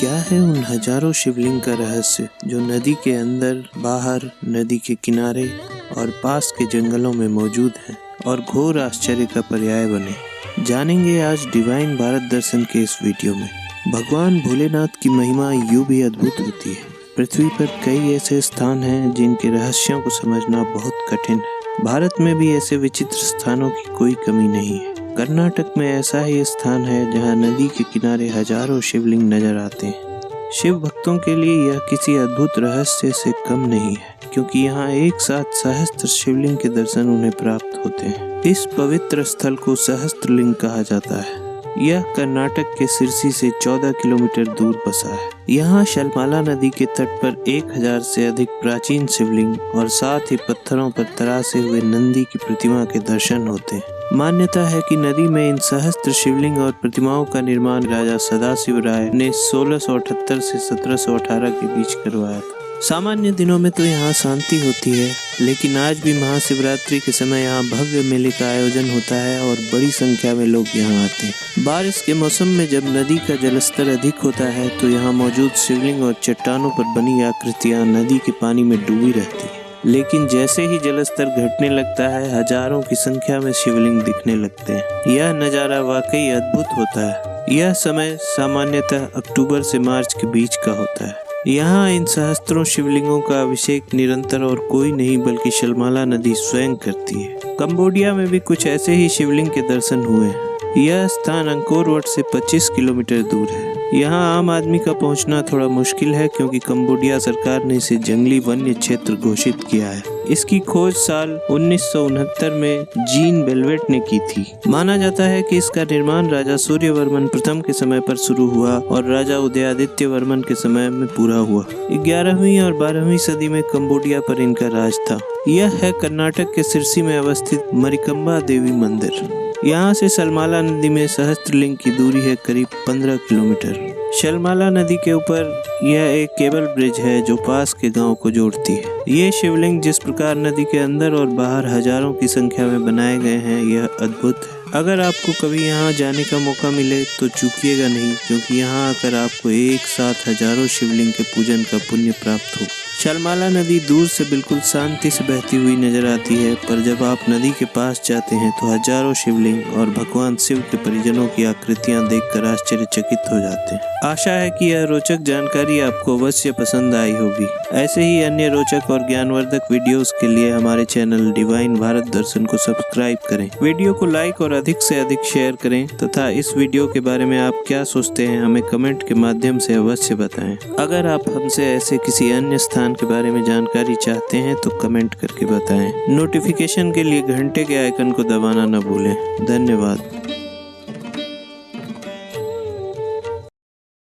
क्या है उन हजारों शिवलिंग का रहस्य जो नदी के अंदर, बाहर, नदी के किनारे और पास के जंगलों में मौजूद हैं और घोर आश्चर्य का पर्याय बने। जानेंगे आज डिवाइन भारत दर्शन के इस वीडियो में। भगवान भोलेनाथ की महिमा यूं भी अद्भुत होती है। पृथ्वी पर कई ऐसे स्थान हैं जिनके रहस्यों को समझना बहुत कठिन है। भारत में भी ऐसे विचित्र स्थानों की कोई कमी नहीं है। कर्नाटक में ऐसा ही स्थान है जहां नदी के किनारे हजारों शिवलिंग नजर आते हैं। शिव भक्तों के लिए यह किसी अद्भुत रहस्य से कम नहीं है, क्योंकि यहाँ एक साथ सहस्त्र शिवलिंग के दर्शन उन्हें प्राप्त होते हैं। इस पवित्र स्थल को सहस्त्रलिंग कहा जाता है। यह कर्नाटक के सिरसी से 14 किलोमीटर दूर बसा है। यहाँ शलमाला नदी के तट पर 1000 से अधिक प्राचीन शिवलिंग और साथ ही पत्थरों पर तरासे हुए नंदी की प्रतिमा के दर्शन होते हैं। मान्यता है कि नदी में इन सहस्त्र शिवलिंग और प्रतिमाओं का निर्माण राजा सदाशिव राय ने 1678 से 1718 के बीच करवाया था। सामान्य दिनों में तो यहाँ शांति होती है, लेकिन आज भी महाशिवरात्रि के समय यहाँ भव्य मेले का आयोजन होता है और बड़ी संख्या में लोग यहाँ आते हैं। बारिश के मौसम में जब नदी का जलस्तर अधिक होता है तो यहाँ मौजूद शिवलिंग और चट्टानों पर बनी आकृतियाँ नदी के पानी में डूबी रहती है। लेकिन जैसे ही जलस्तर घटने लगता है, हजारों की संख्या में शिवलिंग दिखने लगते हैं। यह नज़ारा वाकई अद्भुत होता है। यह समय सामान्यतः अक्टूबर से मार्च के बीच का होता है। यहाँ इन सहस्त्रों शिवलिंगों का अभिषेक निरंतर और कोई नहीं बल्कि शलमाला नदी स्वयं करती है। कंबोडिया में भी कुछ ऐसे ही शिवलिंग के दर्शन हुए हैं। यह स्थान अंकोर वट से 25 किलोमीटर दूर है। यहाँ आम आदमी का पहुँचना थोड़ा मुश्किल है, क्योंकि कंबोडिया सरकार ने इसे जंगली वन्य क्षेत्र घोषित किया है। इसकी खोज साल 1969 में जीन बेलवेट ने की थी। माना जाता है कि इसका निर्माण राजा सूर्यवर्मन प्रथम के समय पर शुरू हुआ और राजा उदयादित्य वर्मन के समय में पूरा हुआ। 11वीं और 12वीं सदी में कंबोडिया पर इनका राज था। यह है कर्नाटक के सिरसी में अवस्थित मरिकम्बा देवी मंदिर। यहाँ से शलमाला नदी में सहस्त्रलिंग की दूरी है करीब 15 किलोमीटर। शलमाला नदी के ऊपर यह एक केबल ब्रिज है जो पास के गांव को जोड़ती है। ये शिवलिंग जिस प्रकार नदी के अंदर और बाहर हजारों की संख्या में बनाए गए हैं, यह अद्भुत है। अगर आपको कभी यहाँ जाने का मौका मिले तो चूकिएगा नहीं, क्योंकि यहाँ आकर आपको एक साथ हजारों शिवलिंग के पूजन का पुण्य प्राप्त हो। शलमाला नदी दूर से बिल्कुल शांति से बहती हुई नजर आती है, पर जब आप नदी के पास जाते हैं तो हजारों शिवलिंग और भगवान शिव के परिजनों की आकृतियां देखकर आश्चर्यचकित हो जाते हैं। आशा है कि यह रोचक जानकारी आपको अवश्य पसंद आई होगी। ऐसे ही अन्य रोचक और ज्ञानवर्धक वीडियोस के लिए हमारे चैनल डिवाइन भारत दर्शन को सब्सक्राइब करें। वीडियो को लाइक और अधिक से अधिक शेयर करें तथा इस वीडियो के बारे में आप क्या सोचते हैं हमें कमेंट के माध्यम से अवश्य बताएं। अगर आप हमसे ऐसे किसी अन्य स्थान के बारे में जानकारी चाहते हैं तो कमेंट करके बताएं। नोटिफिकेशन के लिए घंटे के आइकन को दबाना न भूलें। धन्यवाद।